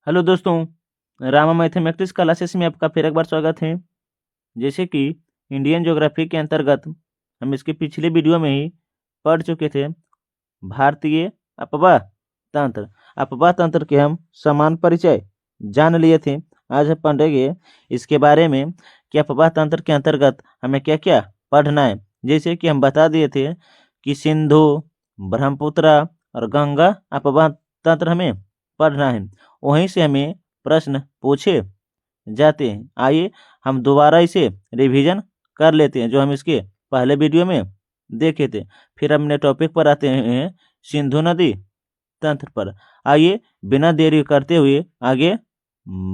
Hello दोस्तों, Rama mathematics classes में आपका फिर एक बार स्वागत है। जैसे कि इंडियन ज्योग्राफी के अंतर्गत हम इसके पिछले वीडियो में ही पढ़ चुके थे भारतीय अपवाह तंत्र। अपवाह तंत्र के हम समान परिचय जान लिए थे। आज हम पढ़ेंगे इसके बारे में कि अपवाह तंत्र के अंतर्गत हमें क्या क्या पढ़ना है। जैसे कि हम बता दिए थे कि सिंधु, ब्रह्मपुत्र और गंगा अपवाह तंत्र हमें पढ़ना है। वहीं से हमें प्रश्न पूछे जाते हैं। आइए हम दोबारा इसे रिवीजन कर लेते हैं जो हम इसके पहले वीडियो में देखे थे। फिर हमने टॉपिक पर आते हैं सिंधु नदी तंत्र पर। आइए बिना देरी करते हुए आगे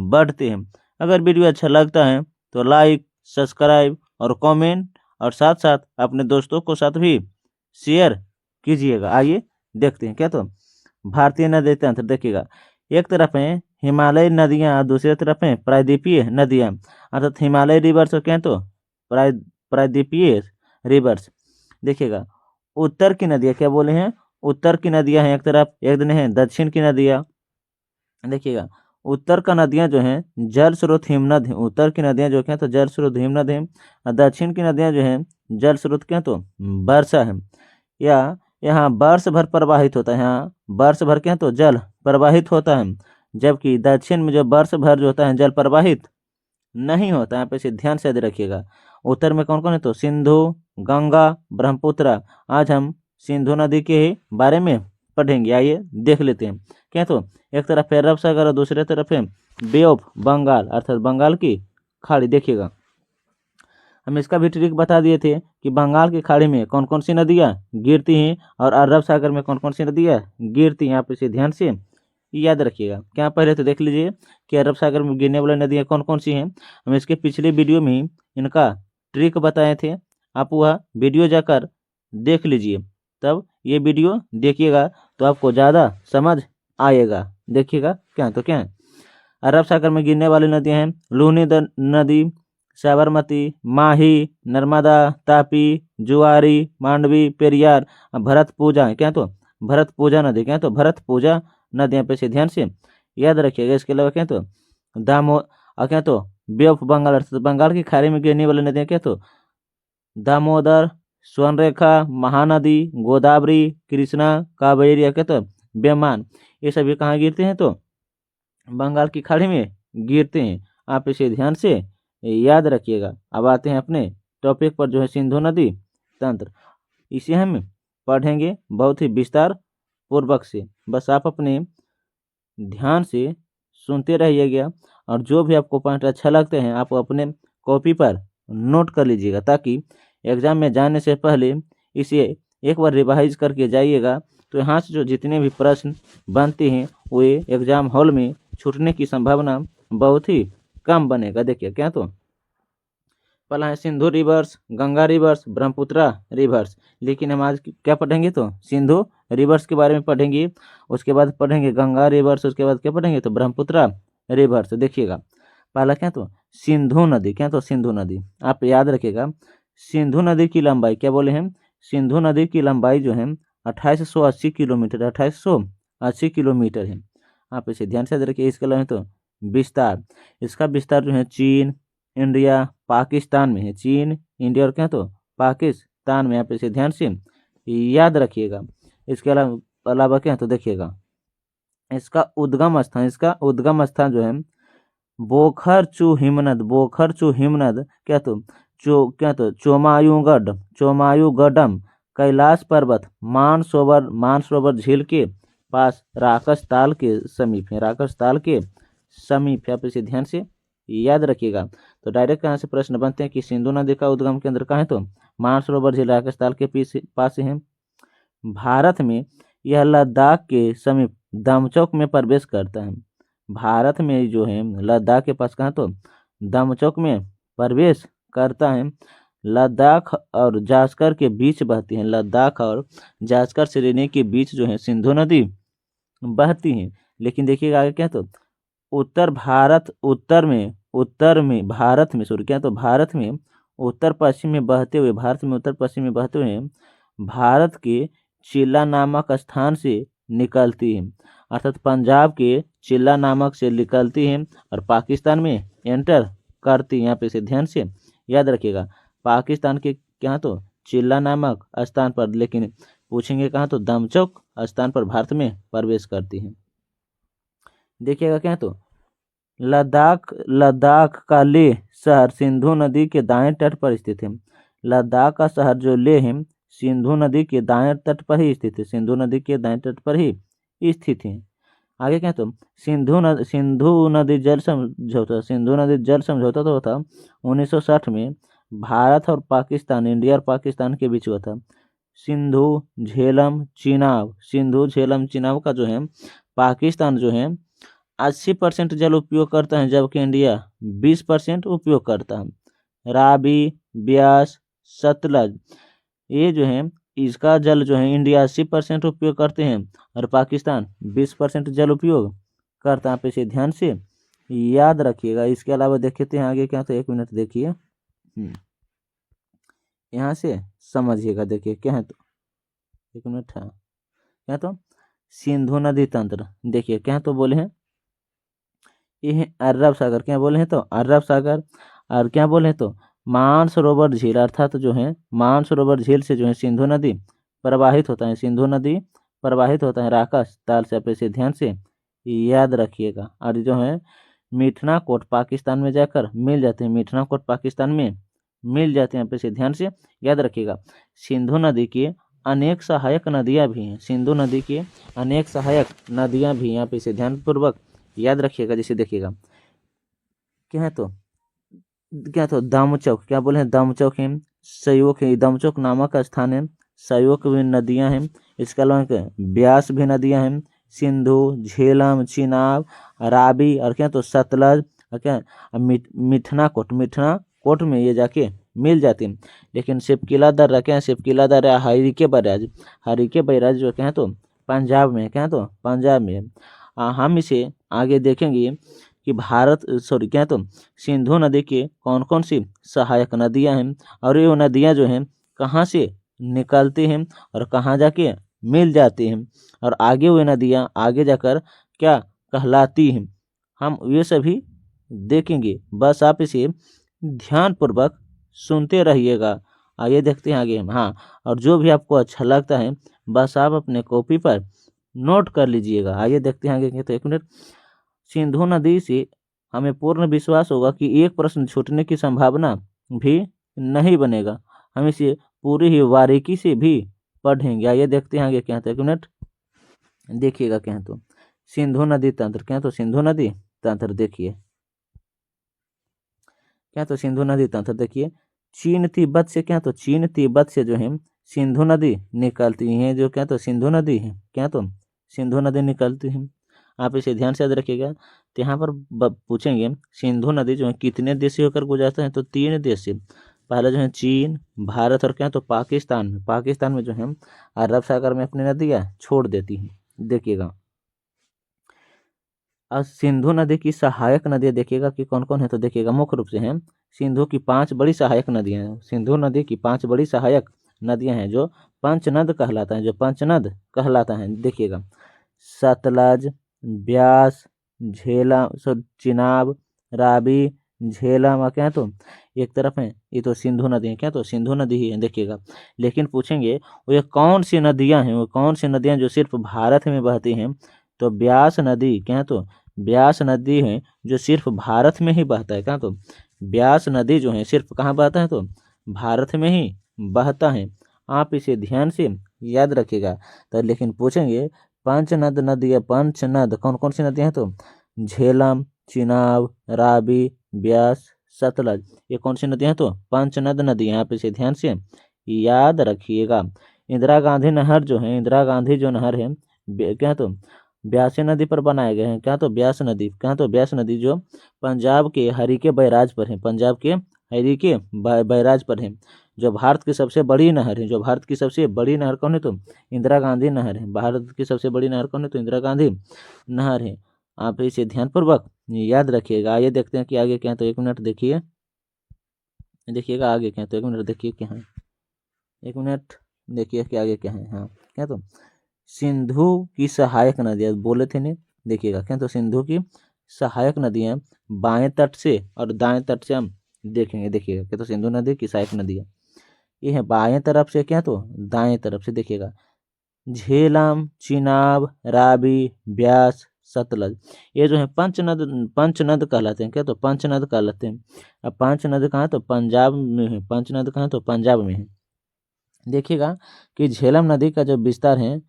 बढ़ते हैं। अगर वीडियो अच्छा लगता है तो लाइक, सब्सक्राइब और कमेंट और साथ साथ अपने दोस्तों को साथ भी शेयर कीजिएगा। आइए देखते हैं। क्या तो भारतीय नदी तंत्र देखिएगा, एक तरफ है हिमालय नदियाँ और दूसरी तरफ है प्रायद्वीपीय नदियाँ। अर्थात हिमालय रिवर्स और क्या तो प्रायद्वीपीय रिवर्स। देखिएगा उत्तर की नदियाँ क्या बोले हैं, उत्तर की नदियाँ हैं एक तरफ, एक दिन है दक्षिण की नदियाँ। देखिएगा उत्तर का नदियाँ जो हैं जल स्रोत हिमनद हैं। उत्तर की नदियाँ जो क्या तो जल स्रोत हिमनद हैं और दक्षिण की नदियाँ जो हैं जल स्रोत क्या तो वर्षा है। या यहाँ वर्ष भर प्रवाहित होता है, यहाँ वर्ष भर क्या तो जल प्रवाहित होता है, जबकि दक्षिण में जो वर्ष भर जो होता है जल प्रवाहित नहीं होता। यहाँ पे इसे ध्यान से याद रखिएगा। उत्तर में कौन कौन है तो सिंधु, गंगा, ब्रह्मपुत्र। आज हम सिंधु नदी के बारे में पढ़ेंगे। आइए देख लेते हैं। क्या तो एक तरफ है अरब सागर और दूसरे तरफ है बे ऑफ बंगाल अर्थात बंगाल की खाड़ी। देखिएगा हम इसका भी ट्रिक बता दिए थे कि बंगाल की खाड़ी में कौन कौन सी नदियाँ गिरती हैं और अरब सागर में कौन कौन सी नदियाँ गिरती हैं। आप इसे ध्यान से याद रखिएगा। क्या पहले तो देख लीजिए कि अरब सागर में गिरने वाली नदियाँ कौन कौन सी हैं। हम इसके पिछले वीडियो में ही इनका ट्रिक बताए थे, आप वह वीडियो जाकर देख लीजिए। तब ये वीडियो देखिएगा तो आपको ज़्यादा समझ आएगा। देखिएगा क्या तो क्या है। अरब सागर में गिरने वाली नदियाँ हैं लूनी नदी, साबरमती, माही, नर्मदा, तापी, जुआरी, मांडवी, पेरियार, भरत पूजा है। क्या तो भरत पूजा नदी, क्या तो भरत पूजा नदियाँ पे से ध्यान से याद रखिएगा। इसके अलावा क्या तो दामो और क्या तो बे ऑफ बंगाल अर्थात बंगाल की खाड़ी में गिरने वाली नदियाँ क्या तो दामोदर, स्वर्णरेखा, महानदी, गोदावरी, कृष्णा, कावेरी, क्या तो बेमान। ये सभी कहाँ गिरते हैं तो बंगाल की खाड़ी में गिरते हैं। आप इसे ध्यान से याद रखिएगा। अब आते हैं अपने टॉपिक पर जो है सिंधु नदी तंत्र। इसे हम पढ़ेंगे बहुत ही विस्तार पूर्वक से। बस आप अपने ध्यान से सुनते रहिएगा और जो भी आपको पॉइंट अच्छा लगते हैं आप अपने कॉपी पर नोट कर लीजिएगा, ताकि एग्जाम में जाने से पहले इसे एक बार रिवाइज करके जाइएगा। तो यहाँ से जो जितने भी प्रश्न बनते हैं वे एग्जाम हॉल में छूटने की संभावना बहुत ही कम बनेगा। देखिए क्या तो पहला है Sindhu reverse, Ganga reverse, Brahmaputra reverse. लेकिन हम आज क्या पढ़ेंगे तो सिंधु रिवर्स के बारे में पढ़ेंगे, उसके बाद पढ़ेंगे गंगा रिवर्स, उसके बाद क्या पढ़ेंगे तो ब्रह्मपुत्र रिवर्स। देखिएगा पहला क्या तो सिंधु नदी, क्या तो सिंधु नदी आप याद रखिएगा। सिंधु नदी की लंबाई क्या बोले हैं, सिंधु नदी की लंबाई जो है 2880 किलोमीटर, 2880 किलोमीटर है। आप इसे ध्यान से याद रखिए। इसके अलावा तो विस्तार, इसका विस्तार जो है चीन, इंडिया, पाकिस्तान में है। चीन, इंडिया और क्या तो पाकिस्तान में। आप इसे ध्यान से याद रखिएगा। इसके अलावा क्या तो देखिएगा इसका उद्गम स्थान जो है बोखरचू हिमनद, बोखरचू हिमनद क्या तो चोमायुगढ़ कैलाश पर्वत मानसरोवर झील के पास राकस ताल के समीप है, राकस ताल के समीप है। आप इसे ध्यान से याद रखिएगा। तो डायरेक्ट कहाँ से प्रश्न बनते हैं कि सिंधु नदी का उद्गम केंद्र कहाँ है तो मानसरोवर झील राकस ताल के पास है। भारत में यह लद्दाख के समीप दमचौक में प्रवेश करता है। भारत में जो है लद्दाख के पास कहाँ तो दमचौक में प्रवेश करता है। लद्दाख और जास्कर के बीच बहती है, लद्दाख और जास्कर श्रेणी के बीच जो है सिंधु नदी बहती है। लेकिन देखिएगा आगे क्या तो उत्तर भारत में क्या तो भारत में उत्तर पश्चिम में बहते हुए भारत के चिल्ला नामक स्थान से निकलती है, अर्थात पंजाब के चिल्ला नामक से निकलती है और पाकिस्तान में एंटर करती है। यहाँ पे से ध्यान से याद रखिएगा, पाकिस्तान के क्या तो चिल्ला नामक स्थान पर, लेकिन पूछेंगे कहाँ तो दमचौक स्थान पर भारत में प्रवेश करती है। देखिएगा क्या तो लद्दाख लद्दाख का लेह शहर सिंधु नदी के दाएं तट पर स्थित है। लद्दाख का शहर जो लेह है सिंधु नदी के दाएं तट पर ही स्थित है, सिंधु नदी के दाएं तट पर ही स्थित है। आगे क्या तो सिंधु नदी जल समझौता तो था 1960 में भारत और पाकिस्तान, इंडिया और पाकिस्तान के बीच हुआ था। सिंधु झेलम चिनाब का जो है पाकिस्तान जो है 80% जल उपयोग करता है, जबकि इंडिया 20% उपयोग करता है। रावी, ब्यास, सतलज ये जो है इसका जल जो है इंडिया 80% उपयोग करते हैं और पाकिस्तान 20% जल उपयोग करता है। आप इसे ध्यान से याद रखिएगा। इसके अलावा देखते हैं आगे क्या, तो 1 मिनट देखिए, यहाँ से समझिएगा। देखिए क्या है तो 1 मिनट है क्या तो सिंधु नदी तंत्र, देखिए क्या तो बोले हैं ये है अरब सागर, क्या बोले हैं तो अरब सागर, और क्या बोले हैं तो मानसरोवर झील, अर्थात जो है मानसरोवर झील से जो है सिंधु नदी प्रवाहित होता है, सिंधु नदी प्रवाहित होता है राकस ताल से। आप इसे ध्यान से याद रखिएगा। और जो है मिठनाकोट पाकिस्तान में जाकर मिल जाते हैं, मिठनाकोट पाकिस्तान में मिल जाते हैं। आप इसे ध्यान से याद रखिएगा। सिंधु नदी की अनेक सहायक नदियाँ भी हैं, सिंधु नदी की अनेक सहायक नदियाँ भी हैं। आप इसे ध्यानपूर्वक याद रखिएगा। जैसे देखिएगा क्या तो दमचौक, क्या बोले हैं दमचौक है, सयोक है, दमचौक नामक स्थान है, सयोक भी नदियां हैं। इसके अलावा ब्यास भी नदियां हैं, सिंधु, झेलम, चिनाब, रावी और क्या तो सतलज और क्या मिठनाकोट में ये जाके मिल जाती हैं। लेकिन सिपकिला दर्रा क्या है, सिपकिला दर्रा हरिके बैराज जो क्या है तो पंजाब में, क्या तो पंजाब में। हम इसे आगे देखेंगे कि क्या तो सिंधु नदी के कौन कौन सी सहायक नदियां हैं और ये नदियां जो हैं कहाँ से निकलती हैं और कहाँ जाके मिल जाती हैं, और आगे वो नदियां आगे जाकर क्या कहलाती हैं, हम ये सभी देखेंगे। बस आप इसे ध्यानपूर्वक सुनते रहिएगा। आइए देखते हैं आगे हम। हाँ, और जो भी आपको अच्छा लगता है बस आप अपने कॉपी पर नोट कर लीजिएगा। आइए देखते हैं आगे। तो 1 मिनट। सिंधु नदी से हमें पूर्ण विश्वास होगा कि एक प्रश्न छूटने की संभावना भी नहीं बनेगा। हम इसे पूरी ही बारीकी से भी पढ़ेंगे। आइए देखते हैं आगे क्या है। 1 मिनट देखिएगा क्या है तो सिंधु नदी तंत्र, क्या तो सिंधु नदी तंत्र देखिए क्या तो सिंधु नदी तंत्र देखिए। चीन तिब्बत से क्या तो चीन तिब्बत से जो है सिंधु नदी निकलती है, जो क्या तो सिंधु नदी है, क्या तो सिंधु नदी निकलती है। आप इसे ध्यान से याद रखिएगा। तो यहाँ पर पूछेंगे सिंधु नदी जो है कितने देश से होकर गुजरता है, तो 3 देश से। पहला जो है चीन, भारत और क्या तो पाकिस्तान में जो है अरब सागर में अपनी नदियाँ छोड़ देती हैं। देखिएगा और सिंधु नदी की सहायक नदियाँ देखिएगा कि कौन कौन है, तो देखिएगा मुख्य रूप से हैं सिंधु की 5 बड़ी सहायक नदियाँ हैं। सिंधु नदी की 5 बड़ी सहायक नदियाँ हैं जो पंचनद कहलाता है। देखिएगा सतलज, ब्यास, चिनाब, रावी, झेलम, क्या तो एक तरफ है ये तो सिंधु नदी है, क्या तो सिंधु नदी ही है। देखिएगा लेकिन पूछेंगे वो ये कौन सी नदियां हैं, वो कौन सी नदियां जो सिर्फ भारत में बहती हैं, तो ब्यास नदी, क्या तो ब्यास नदी है जो सिर्फ भारत में ही बहता है। क्या तो ब्यास नदी जो है सिर्फ कहाँ बहता है, तो भारत में ही बहता है। आप इसे ध्यान से याद रखिएगा। तो लेकिन पूछेंगे पंचनद कौन कौन सी नदियां हैं, तो झेलम, चिनाब, रावी, ब्यास, सतलज ये कौन सी नदियां हैं, तो पंचनद नदियां। आप इसे ध्यान से याद रखिएगा। इंदिरा गांधी नहर जो नहर है क्या तो ब्यासी नदी पर बनाए गए हैं। क्या तो ब्यास नदी जो पंजाब के हरिके बैराज पर है, पंजाब के हरिके बैराज पर है। जो भारत की सबसे बड़ी नहर है, कौन है, तो इंदिरा गांधी नहर है। भारत की सबसे बड़ी नहर कौन है, तो इंदिरा गांधी नहर है। आप इसे ध्यानपूर्वक याद रखिएगा। आइए देखते हैं कि आगे क्या है, तो 1 मिनट देखिएगा आगे क्या है, तो 1 मिनट देखिए क्या है, 1 मिनट देखिए कि आगे क्या है। हाँ क्या तो सिंधु की सहायक नदियाँ बोले थे नहीं, देखिएगा क्या, तो सिंधु की सहायक नदियाँ बाएं तट से और दाएं तट से हम देखेंगे, देखिएगा क्या, तो सिंधु नदी की सहायक नदियाँ ये है बाएं तरफ से, क्या तो दाएं तरफ से, देखिएगा झेलम, चिनाब, रावी, ब्यास, सतलज, ये जो है पंचनद कहलाते हैं, क्या तो पंचनद कहलाते हैं। अब पंचनद कहाँ, तो पंजाब में है, पंचनद कहाँ, तो पंजाब में है। देखिएगा कि झेलम नदी का जो विस्तार है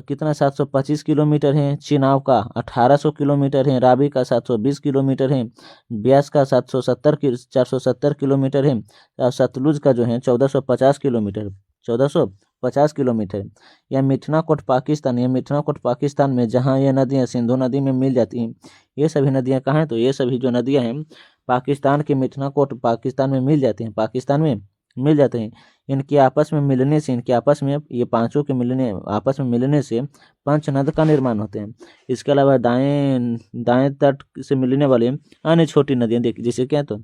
कितना 725 किलोमीटर है, चिनाब का 1800 किलोमीटर है, रावी का 720 किलोमीटर है, ब्यास का 470 किलोमीटर है, और सतलुज का जो है 1450 किलोमीटर, 1450 किलोमीटर। यह मिठनाकोट पाकिस्तान, यह मिठनाकोट पाकिस्तान में जहाँ ये नदियाँ सिंधु नदी में मिल जाती हैं, ये सभी नदियाँ कहाँ हैं, तो ये सभी जो नदियाँ हैं पाकिस्तान के मिठनाकोट पाकिस्तान में मिल जाते हैं, पाकिस्तान में मिल जाते हैं। इनके आपस में मिलने से, इनके आपस में, ये पांचों के मिलने, आपस में मिलने से पंचनद का निर्माण होते हैं। इसके अलावा दाएं दाएं तट से मिलने वाले अन्य छोटी नदियां देखिए, जैसे क्या, तो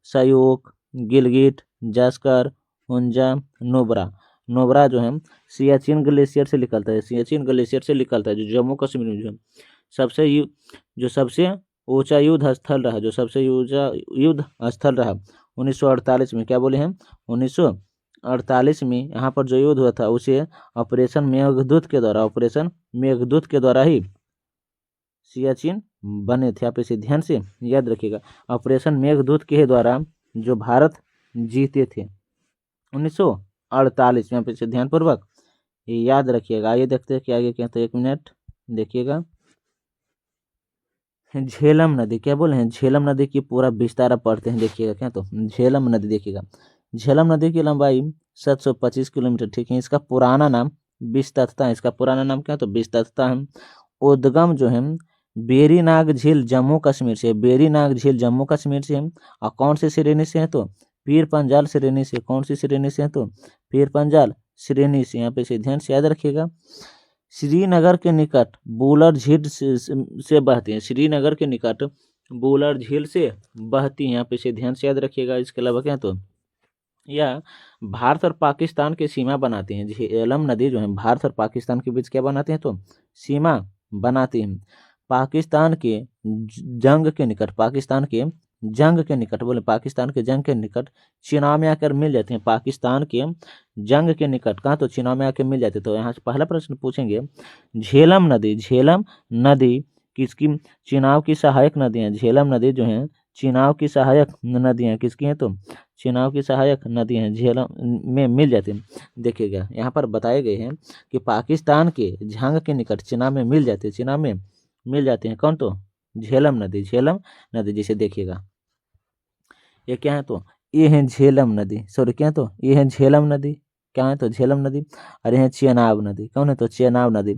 सयोक, गिलगिट, जास्कर, हुंजा, नोबरा। नोबरा जो है सियाचिन ग्लेशियर से निकलता है, सियाचिन ग्लेशियर से निकलता है, जो जम्मू कश्मीर में जो है सबसे ऊंचा युद्ध स्थल रहा, जो सबसे ऊंचा युद्ध स्थल रहा 1948 में, क्या बोले हैं, 1948 में यहाँ पर जो युद्ध हुआ था उसे ऑपरेशन मेघदूत के द्वारा, ऑपरेशन मेघदूत के द्वारा ही सियाचिन बने थे। आप इसे ध्यान से याद रखिएगा, ऑपरेशन मेघदूत के द्वारा जो भारत जीते थे 1948 में, आप इसे ध्यानपूर्वक याद रखिएगा। आइए देखते हैं कि आगे क्या, तो 1 मिनट देखिएगा। झेलम नदी, क्या बोले हैं, झेलम नदी की पूरा विस्तार आप पढ़ते हैं, देखिएगा क्या, तो झेलम नदी देखिएगा, झेलम नदी की लंबाई 725 किलोमीटर, ठीक है। इसका पुराना नाम बिस्तत्ता है, इसका पुराना नाम क्या, तो बिस्तत्ता है। उद्गम जो है बेरीनाग झील जम्मू कश्मीर से, बेरीनाग झील जम्मू कश्मीर से है। और कौन सी श्रेणी से है, तो पीर पंजाल श्रेणी से, कौन सी श्रेणी से है, तो पीर पंजाल श्रेणी से। यहाँ पे इसे ध्यान से याद रखिएगा। श्रीनगर के निकट बुलर झील से बहती है, श्रीनगर के निकट बुलर झील से बहती है, यहाँ पे इसे ध्यान से याद रखिएगा। इसके अलावा क्या, तो यह भारत और पाकिस्तान की सीमा बनाती हैं। झेलम नदी जो है भारत और पाकिस्तान के बीच क्या बनाते हैं, तो सीमा बनाती हैं। पाकिस्तान के जंग के निकट, पाकिस्तान के जंग के निकट, बोले पाकिस्तान के जंग के निकट चुनाव में आकर मिल जाते हैं, पाकिस्तान के जंग के निकट कहाँ, तो चुनाव में आकर मिल जाते हैं। तो यहाँ से पहला प्रश्न पूछेंगे, झेलम नदी, झेलम नदी किसकी, चुनाव की सहायक नदी है। झेलम नदी जो है चुनाव की सहायक नदियाँ किसकी हैं, तो चुनाव की सहायक नदी हैं, झेलम में मिल जाती हैं। देखिएगा यहाँ पर बताए गए हैं कि पाकिस्तान के जंग के निकट चुनाव में मिल जाते हैं, चुनाव में मिल जाते हैं कौन, तो झेलम नदी, झेलम नदी। जिसे देखिएगा ये क्या है, तो ये है झेलम नदी, सॉरी क्या है, तो ये है झेलम नदी, क्या है, तो झेलम नदी। और ये है चेनाब नदी, कौन है, तो चेनाब नदी।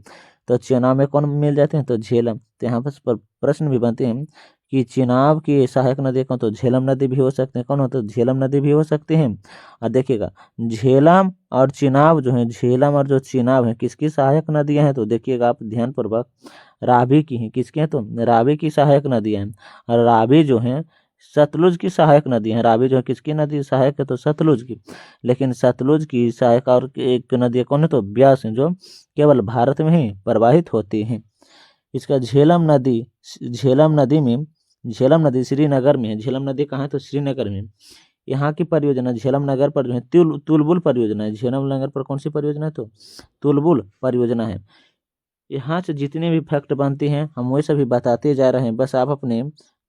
तो चेनाब में कौन मिल जाते हैं, तो झेलम। तो यहाँ पर प्रश्न भी बनते हैं कि चेनाब की सहायक नदी कौन, तो झेलम नदी भी हो सकते हैं, कौन हो, तो झेलम नदी भी हो सकते हैं। और देखिएगा झेलम और चेनाब जो है, झेलम और जो चेनाब है किसकी सहायक नदियाँ हैं, तो देखिएगा आप ध्यानपूर्वक, रावी की हैं, किसके हैं, तो रावी की सहायक नदियाँ हैं। और रावी जो है सतलुज की सहायक नदी है, रावी जो है किसकी नदी सहायक है, तो सतलुज की। लेकिन सतलुज की सहायक और एक नदी कौन है, तो ब्यास है, जो केवल भारत में ही प्रवाहित होती है। इसका झेलम नदी, झेलम नदी में, झेलम नदी श्रीनगर में है। झेलम नदी कहाँ है, तो श्रीनगर में। यहाँ की परियोजना झेलम नगर पर जो है तुलबुल परियोजना है। झेलम नगर पर कौन सी परियोजना है, तो तुलबुल परियोजना है। यहाँ से जितने भी फैक्ट बनते हैं हम वही सभी बताते जा रहे हैं, बस आप अपने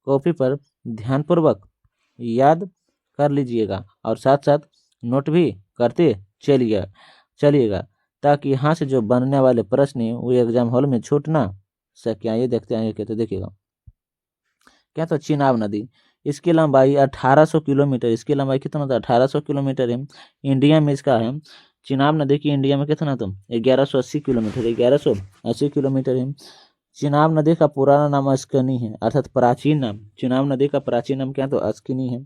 कॉपी पर ध्यानपूर्वक याद कर लीजिएगा और साथ साथ नोट भी करते चलिएगा ताकि यहाँ से जो बनने वाले प्रश्न हैं वो एग्जाम हॉल में छूट ना सके। आइए देखते हैं क्या, तो देखिएगा क्या, तो चेनाब नदी, इसकी लंबाई 1800 किलोमीटर, इसकी लंबाई कितना था, 1800 किलोमीटर है। इंडिया में इसका है, चेनाब नदी की इंडिया में कितना, तो 1180 किलोमीटर, 1180 किलोमीटर है। चेनाब नदी का पुराना नाम अस्किनी है, अर्थात प्राचीन नाम, चेनाब नदी का प्राचीन नाम क्या है, तो अस्किनी है।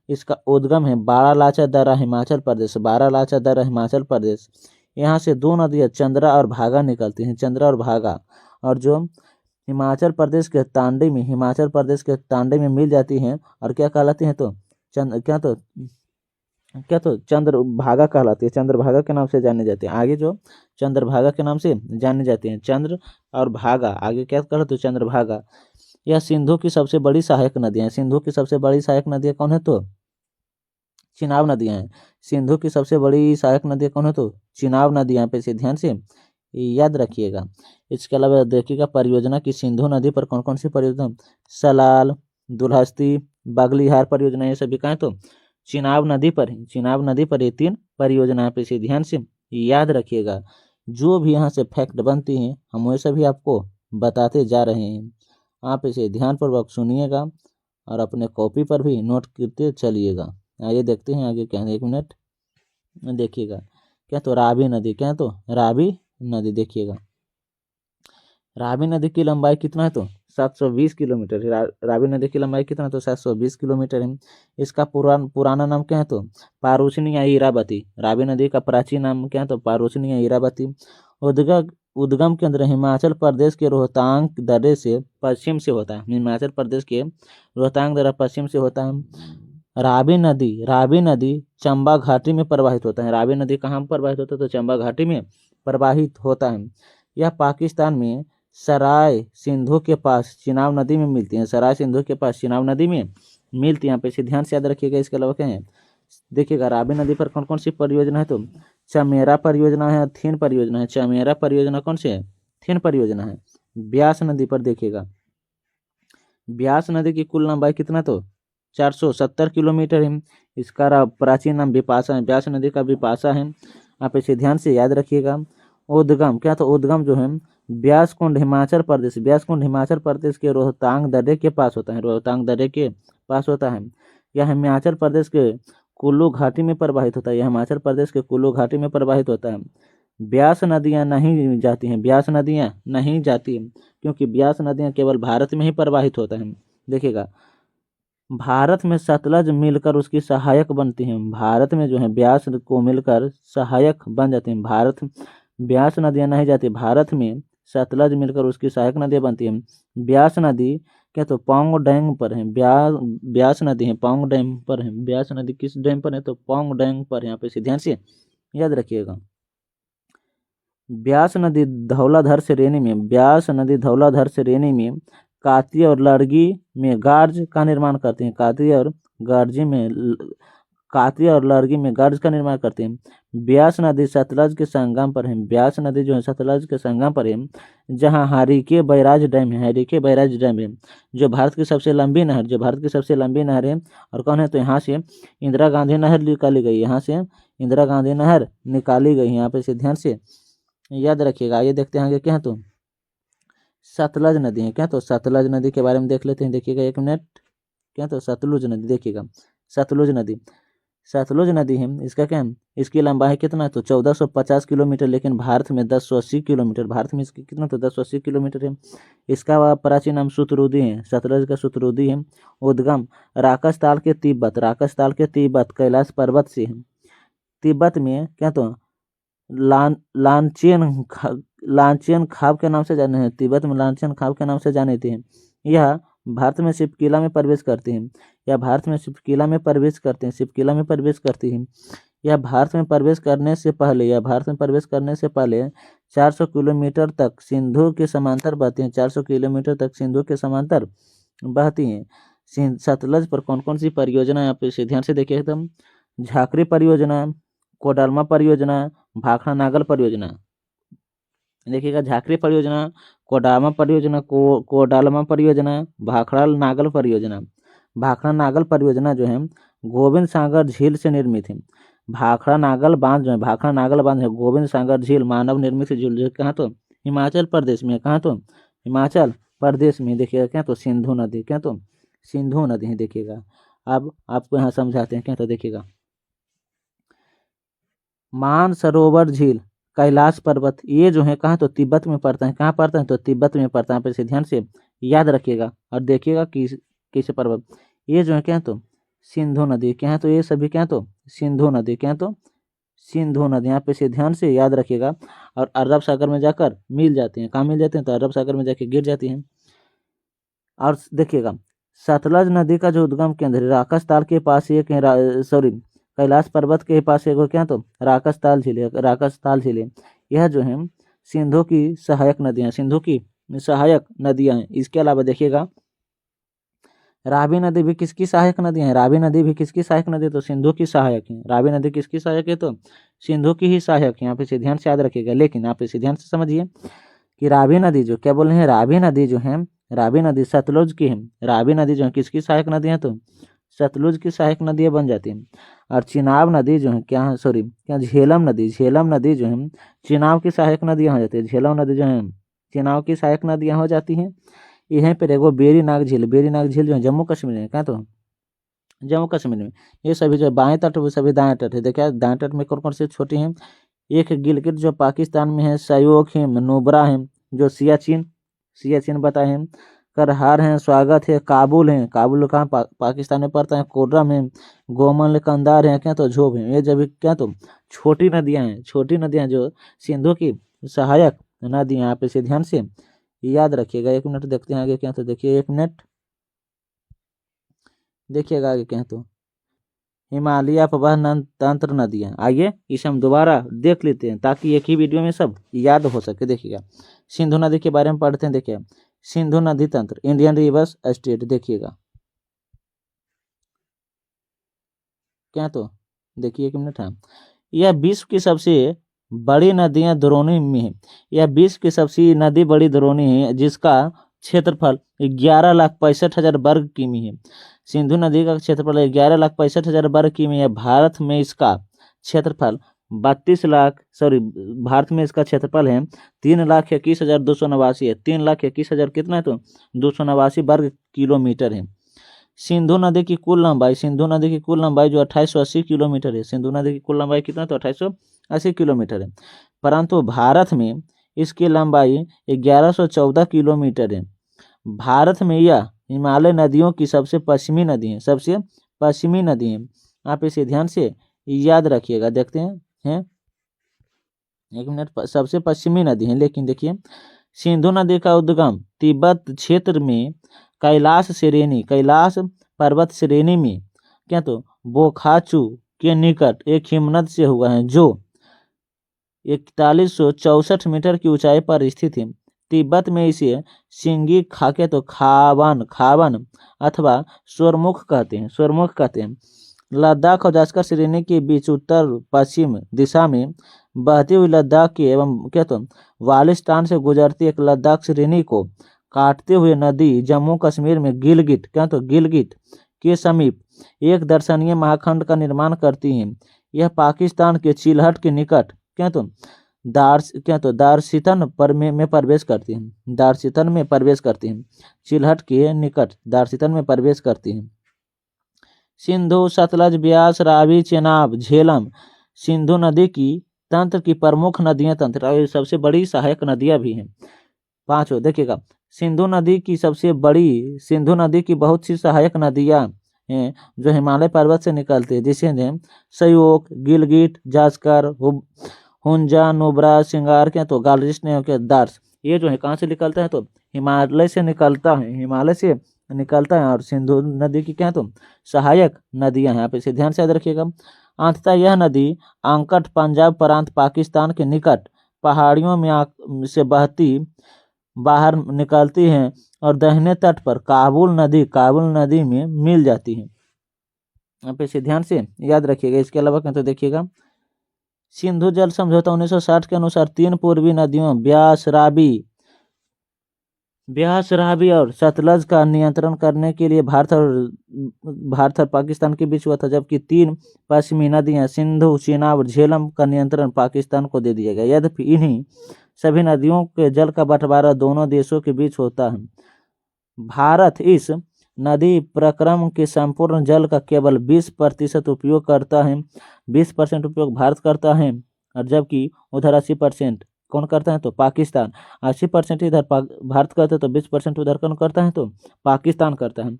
इसका उद्गम है बारालाचा दर्रा हिमाचल प्रदेश, बारालाचा दर्रा हिमाचल प्रदेश। यहाँ से दो नदियाँ चंद्रा और भागा निकलती हैं, चंद्रा और भागा, और जो हिमाचल प्रदेश के तांडी में, हिमाचल प्रदेश के तांडी में मिल जाती हैं और क्या कहलाती हैं, तो क्या, तो क्या तो चंद्रभागा कहलाती है, चंद्रभागा के नाम से जाने जाते हैं। आगे जो चंद्रभागा के नाम से जाने जाते हैं, चंद्र और भागा, आगे क्या कहलाते हैं, चंद्रभागा। यह सिंधु की सबसे बड़ी सहायक नदियां हैं। सिंधु की सबसे बड़ी सहायक नदियां कौन है, तो चिनाब नदियां हैं। सिंधु की सबसे बड़ी सहायक नदियां कौन है, तो चिनाब नदियां। यहाँ पे से ध्यान से याद रखिएगा। इसके अलावा देखिएगा परियोजना की सिंधु नदी पर कौन कौन सी परियोजना, सलाल, दुल्हस्ती, बागलीहार परियोजना, ये सभी कहाँ है, तो चिनाब नदी पर है। चिनाब नदी पर ये 3 परियोजना पे से ध्यान से याद रखिएगा। जो भी यहाँ से फैक्ट बनती हैं हम वैसे भी आपको बताते जा रहे हैं। आप इसे ध्यानपूर्वक सुनिएगा और अपने कॉपी पर भी नोट करते चलिएगा। आइए देखते हैं आगे क्या है, 1 मिनट देखिएगा। क्या तो रावी नदी, क्या तो रावी नदी, देखिएगा रावी नदी की लंबाई कितना है, तो 720 किलोमीटर है। रावी नदी की लंबाई कितना है, तो 720 किलोमीटर है। इसका पुराना नाम क्या है, तो पारूशनी या इरावती। रावी नदी का प्राचीन नाम क्या है, तो पारूशनी या इरावती। उद्गम उद्गम केंद्र हिमाचल प्रदेश के रोहतांग दर्रे से पश्चिम से होता है। हिमाचल प्रदेश के रोहतांग दर्रा पश्चिम से होता है। रावी नदी चंबा घाटी में प्रवाहित होता है। रावी नदी कहाँ प्रवाहित होता है, तो चंबा घाटी में प्रवाहित होता है। यह पाकिस्तान में सराय सिंधु के पास चिनाब नदी में मिलती हैं। सराय सिंधु के पास चिनाब नदी में मिलती हैं। यहाँ पे से ध्यान से याद रखिएगा। इसके अलावा क्या है, देखिएगा रावी नदी पर कौन कौन सी परियोजना है, तो चमेरा परियोजना है, थिन परियोजना है। चमेरा परियोजना कौन सी है, थिन परियोजना है। ब्यास नदी पर देखिएगा, ब्यास नदी की कुल लंबाई कितना, तो 470 किलोमीटर है। इसका प्राचीन नाम बिपाशा है। ब्यास नदी का बिपाशा है। आप इसे ध्यान से याद रखिएगा। उद्गम, क्या तो उद्गम जो है ब्यास कुंड हिमाचल प्रदेश, ब्यास कुंड हिमाचल प्रदेश के रोहतांग दर्रे के पास होता है। रोहतांग दर्रे के पास होता है। यह हिमाचल प्रदेश के कुल्लू घाटी में प्रवाहित होता है। यह हिमाचल प्रदेश के कुल्लू घाटी में प्रवाहित होता है। ब्यास नदियां नहीं जाती हैं, ब्यास नदियां नहीं जाती हैं, क्योंकि ब्यास नदियां केवल भारत में ही प्रवाहित होता है। देखिएगा भारत में सतलज मिलकर उसकी सहायक बनती हैं। भारत में जो है ब्यास को मिलकर सहायक बन जाती हैं। भारत ब्यास नदियां नहीं जाती, भारत में सतलज मिलकर उसकी सहायक नदियां बनती हैं। ब्यास नदी क्या तो पौंग डैम पर है। ब्यास नदी है पौंग डैम पर है। ब्यास नदी किस डैम पर है, तो पौंग डैम पर है। यहाँ पे ध्यान से याद रखिएगा। ब्यास नदी धौलाधर श्रेणी में, ब्यास नदी धौलाधर श्रेणी में काती और लड़गी में गार्ज का निर्माण करते हैं। काती और लड़गी में गार्ज का निर्माण करते हैं। ब्यास नदी सतलज के संगम पर है। ब्यास नदी जो है सतलज के संगम पर है, जहाँ हरीके बैराज डैम है। हरीके बैराज डैम है जो भारत की सबसे लंबी नहर, जो भारत की सबसे लंबी नहर है। और कौन है, तो यहाँ से इंदिरा गांधी नहर निकाली गई। यहाँ से इंदिरा गांधी नहर निकाली गई। यहाँ पे से ध्यान से याद रखिएगा। ये देखते हैं आगे क्या है, तो सतलज नदी है। क्या तो सतलज नदी के बारे में देख लेते हैं। देखिएगा 1 मिनट। क्या तो सतलुज नदी, देखिएगा सतलुज नदी है। इसका क्या है, इसकी लंबाई कितना है, तो 1450 किलोमीटर, लेकिन भारत में 1080 किलोमीटर। भारत में इसकी कितना, तो 1080 किलोमीटर है। इसका प्राचीन नाम सुतरुदी है। सतलज का सुतरुदी है। उद्गम राकस ताल के तिब्बत कैलाश पर्वत से है। तिब्बत में क्या तो लांचेन खाब के नाम से जाने हैं। तिब्बत में लांचेन खाब के नाम से जाने थे। यह भारत में शिवकिला में प्रवेश करते हैं। यह भारत में शिवकिला में प्रवेश करते हैं। शिवकिला में प्रवेश करती हैं। यह भारत में प्रवेश करने से पहले 400 किलोमीटर तक सिंधु के समांतर बहती हैं। 400 किलोमीटर तक सिंधु के समांतर बहती हैं। सतलज पर कौन कौन सी परियोजना है, आप इसे ध्यान से देखिए एकदम। झाकरी परियोजना, कोडरमा परियोजना, भाखड़ा नागल परियोजना। देखिएगा झाकरी परियोजना, कोडालमा परियोजना, भाखड़ा नागल परियोजना। भाखड़ा नागल परियोजना जो है गोविंद सागर झील से निर्मित है। भाखड़ा नागल बांध जो है, भाखड़ा नागल बांध है गोविंद सागर झील मानव निर्मित झील, जो कहाँ तो हिमाचल प्रदेश में। कहाँ तो हिमाचल प्रदेश में। देखिएगा क्या तो सिंधु नदी, क्या तो सिंधु नदी है। देखिएगा अब आपको यहाँ समझाते हैं। क्या तो देखिएगा मानसरोवर झील, कैलाश पर्वत, ये जो है कहाँ तो तिब्बत में पड़ता है। कहाँ पड़ता है, तो तिब्बत में पड़ता है। पे से ध्यान से याद रखिएगा और देखिएगा किस पर्वत। ये जो है क्या तो सिंधु नदी, क्या है तो ये सभी क्या तो सिंधु नदी, क्या तो सिंधु नदी। यहाँ पे से ध्यान से याद रखिएगा। और अरब सागर में जाकर मिल जाती हैं। कहाँ मिल जाती हैं, तो अरब सागर में जाके गिर जाती हैं। और देखिएगा सतलज नदी का जो उद्गम केंद्र है राकस ताल के पास एक है, कैलाश पर्वत के पास एगो क्या तो राकसताल झील है, राकसताल झील है। यह जो है सिंधु की सहायक नदियां, सिंधु की सहायक नदियां हैं। इसके अलावा देखिएगा रावी नदी भी किसकी सहायक नदी है, रावी नदी भी किसकी सहायक नदी है, तो सिंधु की सहायक है। रावी नदी किसकी सहायक है, तो सिंधु की ही सहायक है। यहाँ पे से ध्यान से याद रखिएगा, लेकिन आप इसे ध्यान से समझिए कि रावी नदी जो क्या बोल रहे हैं, रावी नदी जो है, रावी नदी सतलुज की है। रावी नदी जो है किसकी सहायक नदी है, तो सतलुज की सहायक नदी बन जाती है। और चिनाब नदी जो है क्या, सॉरी क्या, झेलम नदी, झेलम नदी जो है चिनाब की सहायक नदियाँ हो जाती है। झेलम नदी जो है चिनाब की सहायक नदियाँ हो जाती हैं। यहीं पर एगो बेरी नाग झील, बेरी नाग झील जो है जम्मू कश्मीर में, क्या तो जम्मू कश्मीर में। ये सभी जो बाएं तट वो सभी दाएं तट है। देखिए दाएं तट में कौन कौन से छोटी हैं, एक गिलगित जो पाकिस्तान में है, सयोक है, नुब्रा है जो सियाचिन, सियाचिन बताए हैं, करहार है, स्वागत है, काबुल है, काबुल कहाँ पाकिस्तान में पड़ता है, कोर्रम है, गोमल कंदार है, क्या तो झोब है। ये जब क्या तो छोटी नदियां हैं, छोटी नदियां जो सिंधु की सहायक नदियां, यहाँ पे से ध्यान से याद रखिएगा। 1 मिनट देखते हैं आगे क्या, तो देखिए 1 मिनट देखिएगा आगे क्या, तो हिमालय अपवाह तंत्र नदियां। आइए इसे हम दोबारा देख लेते हैं ताकि एक ही वीडियो में सब याद हो सके। देखिएगा सिंधु नदी के बारे में पढ़ते हैं। देखिए सिंधु नदी तंत्र, इंडियन रिवर्स स्टेट, देखिएगा क्या, तो देखिए 1 मिनट है। यह विश्व की सबसे बड़ी नदियां द्रोणी में है। यह विश्व की सबसे नदी बड़ी द्रोणी है जिसका क्षेत्रफल 11,65,000 वर्ग किमी है। सिंधु नदी का क्षेत्रफल 11,65,000 वर्ग किमी है। भारत में इसका क्षेत्रफल 32 लाख, सॉरी भारत में इसका क्षेत्रफल है 3,21,289 है। 3,21,000 कितना है, तो 289 वर्ग किलोमीटर है। सिंधु नदी की कुल लंबाई, सिंधु नदी की कुल लंबाई जो 2880 किलोमीटर है। सिंधु नदी की कुल लंबाई कितना, तो 2880 किलोमीटर है। परंतु भारत में इसकी लंबाई 1114 किलोमीटर है। भारत में यह हिमालय नदियों की सबसे पश्चिमी नदी है, सबसे पश्चिमी नदी है। आप इसे ध्यान से याद रखिएगा। देखते हैं 1 मिनट, सबसे पश्चिमी नदी है। लेकिन देखिए सिंधु नदी का उद्गम तिब्बत क्षेत्र में कैलाश श्रेणी, कैलाश पर्वत श्रेणी में क्या तो बोखाचू के निकट एक हिमनद से हुआ है जो 4164 मीटर की ऊंचाई पर स्थित है। तिब्बत में इसे सिंगी खाके तो खावन, खावन अथवा स्वरमुख कहते हैं, स्वरमुख कहते हैं। लद्दाख और जास्कर श्रेणी के बीच उत्तर पश्चिम दिशा में बहती हुई लद्दाख की एवं क्या तो वालिस्तान से गुजरती एक लद्दाख श्रेणी को काटते हुए नदी जम्मू कश्मीर में गिलगिट, क्या तो गिलगिट के समीप एक दर्शनीय महाखंड का निर्माण करती है। यह पाकिस्तान के चिल्हट के निकट क्या तो दारसितन में प्रवेश करती है, दारसितन में प्रवेश करती है। चिल्हट के निकट दारसितन में प्रवेश करती है। सिंधु, सतलज, ब्यास, रावी, चेनाब, झेलम सिंधु नदी की तंत्र की प्रमुख नदियां, तंत्र और सबसे बड़ी सहायक नदियां भी हैं। 5 देखिएगा सिंधु नदी की सबसे बड़ी, सिंधु नदी की बहुत सी सहायक नदियां हैं जो हिमालय पर्वत से निकलती है, जिसे सयोक, गिलगिट, जास्कर, हुंजा, नुब्रा, सिंगार क्या तो गालरिस्न के दार्स, ये जो है कहाँ से निकलता है, तो हिमालय से निकलता है, हिमालय से निकलता है। और सिंधु नदी की क्या तो सहायक नदियां हैं। आप इसे ध्यान से याद रखिएगा। अंततः यह नदी अंकट पंजाब प्रांत पाकिस्तान के निकट पहाड़ियों में से बहती बाहर निकलती है और दाहिने तट पर काबुल नदी में मिल जाती है। आप इसे ध्यान से याद रखिएगा। इसके अलावा क्या तो देखिएगा सिंधु जल समझौता 1960 के अनुसार 3 पूर्वी नदियों ब्यास, रावी और सतलज का नियंत्रण करने के लिए भारत और पाकिस्तान के बीच हुआ था, जबकि 3 पश्चिमी नदियां सिंधु, चेनाब और झेलम का नियंत्रण पाकिस्तान को दे दिया गया। यद्यपि इन्हीं सभी नदियों के जल का बंटवारा दोनों देशों के बीच होता है। भारत इस नदी प्रक्रम के संपूर्ण जल का केवल 20% उपयोग करता है। 20% उपयोग भारत करता है और जबकि उधर 80% कौन करता है, तो पाकिस्तान। 80% इधर भारत करता है तो 20% उधर कौन करता है, तो पाकिस्तान करता है।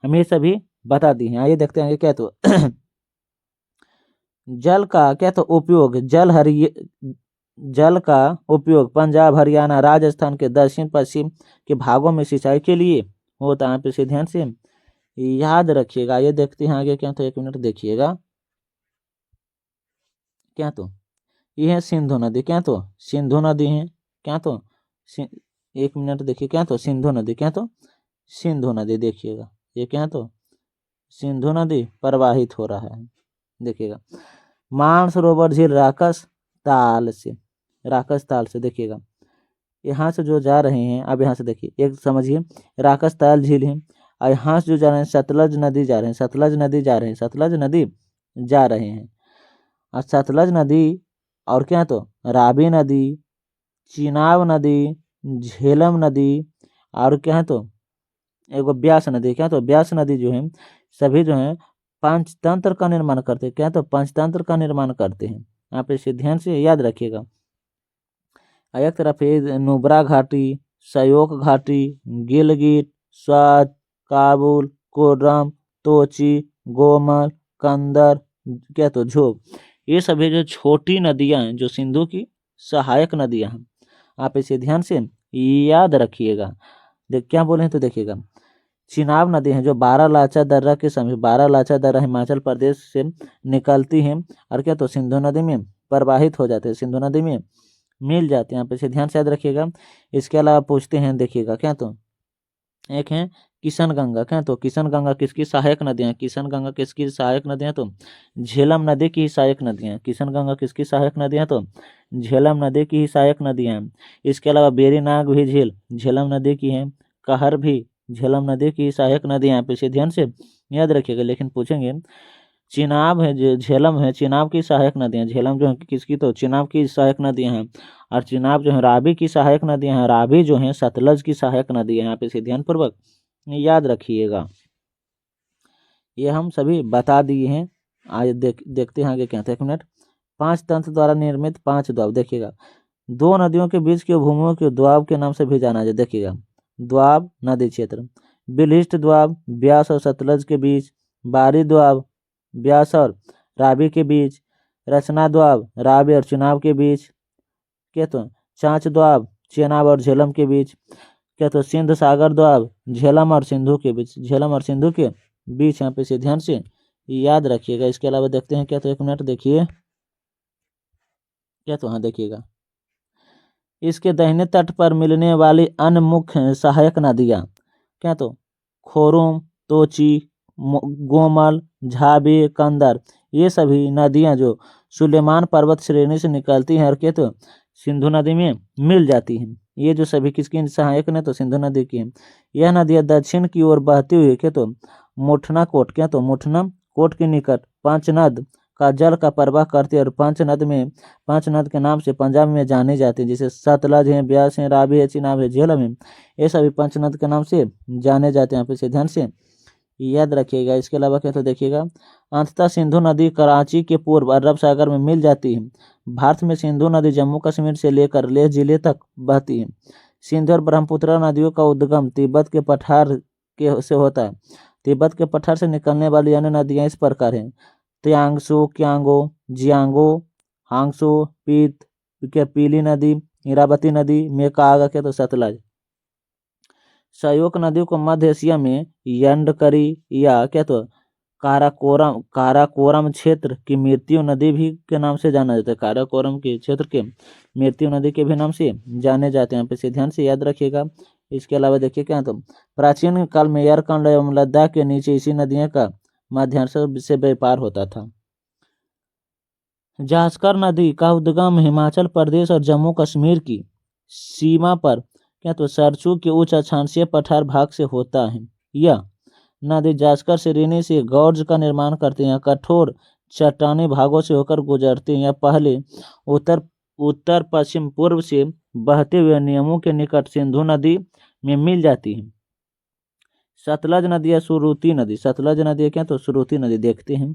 हम ये सभी बता दिए हैं। आइए देखते हैं क्या तो जल का क्या तो उपयोग, जल का उपयोग पंजाब, हरियाणा, राजस्थान के दक्षिण पश्चिम के भागों में सिंचाई के लिए होता है। इसे ध्यान से याद रखिएगा। ये देखते हैं आगे क्या, तो 1 मिनट देखिएगा। क्या तो ये है सिंधु नदी, क्या तो सिंधु नदी है, क्या तो 1 मिनट देखिए, क्या तो सिंधु नदी, क्या तो सिंधु नदी, देखिएगा ये क्या तो सिंधु नदी प्रवाहित हो रहा है, देखिएगा मानसरोवर झील राकस ताल से देखिएगा, यहाँ से जो जा रहे हैं, अब यहाँ से देखिए, एक समझिए राकस ताल झील है, और यहाँ से जो जा रहे हैं सतलज नदी जा रहे हैं, सतलज नदी जा रहे हैं, सतलज नदी जा रहे हैं, और सतलज नदी और क्या तो रावी नदी, चिनाब नदी, झेलम नदी, और क्या है तो एक ब्यास नदी, क्या तो ब्यास नदी जो है सभी जो है पंचतंत्र का निर्माण करते हैं, क्या तो पंचतंत्र का निर्माण करते हैं, यहाँ पे इसे ध्यान से याद रखिएगा। एक तरफ है नुब्रा घाटी, सयोक घाटी, गिलगित, स्वात, काबुल, कोरम, तोची, गोमल, कंदर, क्या तो झोब, ये सभी जो छोटी नदियां हैं जो सिंधु की सहायक नदियां हैं, आप इसे ध्यान से याद रखिएगा। देख क्या बोले हैं तो देखिएगा, चिनाब नदी है जो बारालाचा दर्रा के समीप, बारालाचा दर्रा हिमाचल प्रदेश से निकलती है, और क्या तो सिंधु नदी में प्रवाहित हो जाते हैं, सिंधु नदी में मिल जाते हैं, यहाँ पे इसे ध्यान से याद रखिएगा। इसके अलावा पूछते हैं, देखिएगा क्या तो एक है किशन गंगा, क्या तो किशन गंगा किसकी सहायक नदियाँ हैं, किशन गंगा किसकी सहायक नदियाँ तो झेलम नदी की सहायक नदियाँ हैं, किशन गंगा किसकी सहायक नदियाँ तो झेलम नदी की ही सहायक नदियाँ हैं। इसके अलावा बेरीनाग भी झील झेलम नदी की है, कहर भी झेलम नदी की सहायक नदियाँ हैं, इसे ध्यान से याद रखिएगा। लेकिन पूछेंगे चिनाब है जो झेलम है, चिनाब की सहायक नदियाँ, झेलम जो है किसकी तो चिनाब की सहायक नदियाँ हैं, और चिनाब जो है रावी की सहायक नदियाँ हैं, रावी जो है सतलज की सहायक नदी है, यहाँ पे इसे ध्यानपूर्वक याद रखिएगा। ये हम सभी बता दिए हैं। आज देखते हैं आगे क्या था, 1 मिनट। 5 तंत्र द्वारा निर्मित 5 द्वाब, देखिएगा 2 नदियों के बीच के भूमियों के द्वाब के नाम से भी जाना जाए, देखिएगा द्वाब नदी क्षेत्र, बिलिष्ट द्वाब ब्यास और सतलज के बीच, बारी द्वाब ब्यास और रावी के बीच, रचना द्वाब रावी और चिनाब के बीच, क्या तो चांच द्वाब चेनाब और झेलम के बीच, क्या तो सिंध सागर द्वाब झेलम और सिंधु के बीच, झेलम और सिंधु के बीच, यहाँ पे से ध्यान से याद रखिएगा। इसके अलावा देखते हैं क्या तो 1 मिनट देखिए, क्या तो हाँ देखिएगा इसके दाहिने तट पर मिलने वाली अन्य मुख्य सहायक नदियाँ, क्या तो खोरुम, तोची, गोमल, झाबी, कंदर, ये सभी नदियाँ जो सुलेमान पर्वत श्रेणी से निकलती हैं और क्या तो सिंधु नदी में मिल जाती हैं। ये जो सभी किसकी सहायक ने तो सिंधु नदी की है। यह नदियाँ दक्षिण की ओर बहती हुई क्या तो मुठना कोट, क्या तो मुठना कोट के निकट पंचनद का जल का प्रवाह करती है, और पंचनद के नाम से पंजाब में जानी जाती है, जैसे सतलज है, ब्यास है, रावी है, चिनाब है, झेलम है, ये सभी पंचनद के नाम से जाने जाते हैं, यहाँ पे से ध्यान से याद रखिएगा। इसके अलावा क्या तो देखिएगा अंततः सिंधु नदी कराची के पूर्व अरब सागर में मिल जाती है। भारत में सिंधु नदी जम्मू कश्मीर से लेकर लेह जिले तक बहती है। सिंधु और ब्रह्मपुत्र नदियों का उद्गम तिब्बत के पठार के से होता है। तिब्बत के पठार से निकलने वाली अन्य नदियाँ इस प्रकार हैं, त्यांगसू, क्यांगो, जियांगो, हांगसू, पीत, क्या पीली नदी, इरावती नदी, मेकागा, क्या तो सतलज। सयोक नदी को मध्य एशिया में यंडकरी या क्या तो काराकोरम क्षेत्र की मृत्यु नदी भी के नाम से जाना जाता है, काराकोरम के क्षेत्र के मृत्यु नदी के भी नाम से जाने जाते हैं, यहाँ पे से ध्यान से याद रखिएगा। इसके अलावा देखिए क्या तो प्राचीन काल में यारकंड एवं लद्दाख के नीचे इसी नदियों का माध्यम से व्यापार होता था। जास्कर नदी का उद्गम हिमाचल प्रदेश और जम्मू कश्मीर की सीमा पर क्या तो सरचू के उच्च अक्षांशीय पठार भाग से होता है। यह नदी जास्कर श्रेणी से गौर्ज का निर्माण करते हैं, कठोर चट्टानी भागों से होकर गुजरते हैं, या पहले उत्तर पश्चिम पूर्व से बहते हुए नियमों के निकट सिंधु नदी में मिल जाती है। सतलज नदी या सुरुती नदी, सतलज नदी क्या तो सुरुती नदी, देखते हैं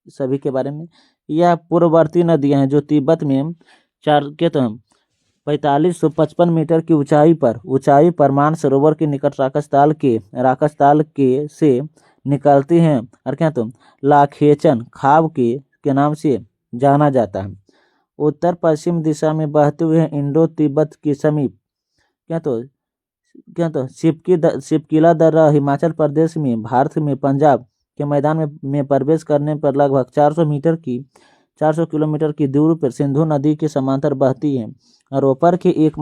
सभी के बारे में। यह पूर्ववर्ती नदियां हैं जो तिब्बत में 4555 मीटर की ऊंचाई पर मानसरोवर के निकट राकसताल के से निकलती हैं, और क्या तो लाखेचन खाब के नाम से जाना जाता है। उत्तर पश्चिम दिशा में बहते हुए इंडो तिब्बत के समीप क्या तो सिपकिला दर्रा हिमाचल प्रदेश में, भारत में पंजाब के मैदान में प्रवेश करने पर लगभग 400 किलोमीटर की दूरी पर सिंधु नदी के समांतर बहती है। रोपर के एक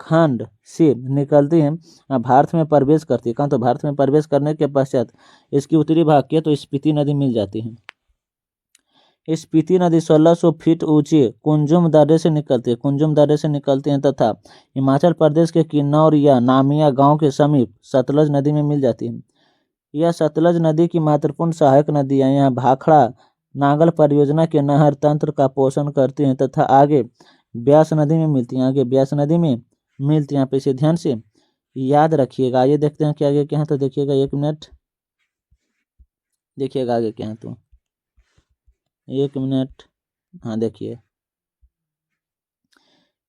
महाखंड से निकलती है और भारत में प्रवेश करती है। कहाँ तो भारत में प्रवेश करने के पश्चात इसकी उत्तरी भाग के तो स्पीति नदी मिल जाती है। स्पीति नदी 1600 फीट ऊंचे कुंजुम दर्रे से निकलते हैं तथा हिमाचल प्रदेश के किन्नौर या नामिया गांव के समीप सतलज नदी में मिल जाती है। यह सतलज नदी की महत्वपूर्ण सहायक नदी है। यह भाखड़ा नांगल परियोजना के नहर तंत्र का पोषण करती हैं तथा आगे ब्यास नदी में मिलती हैं। यहाँ पे इसे ध्यान से याद रखिएगा। ये देखते हैं कि आगे क्या है, तो देखिएगा 1 मिनट, देखिएगा आगे क्या है, तो 1 मिनट, हाँ देखिए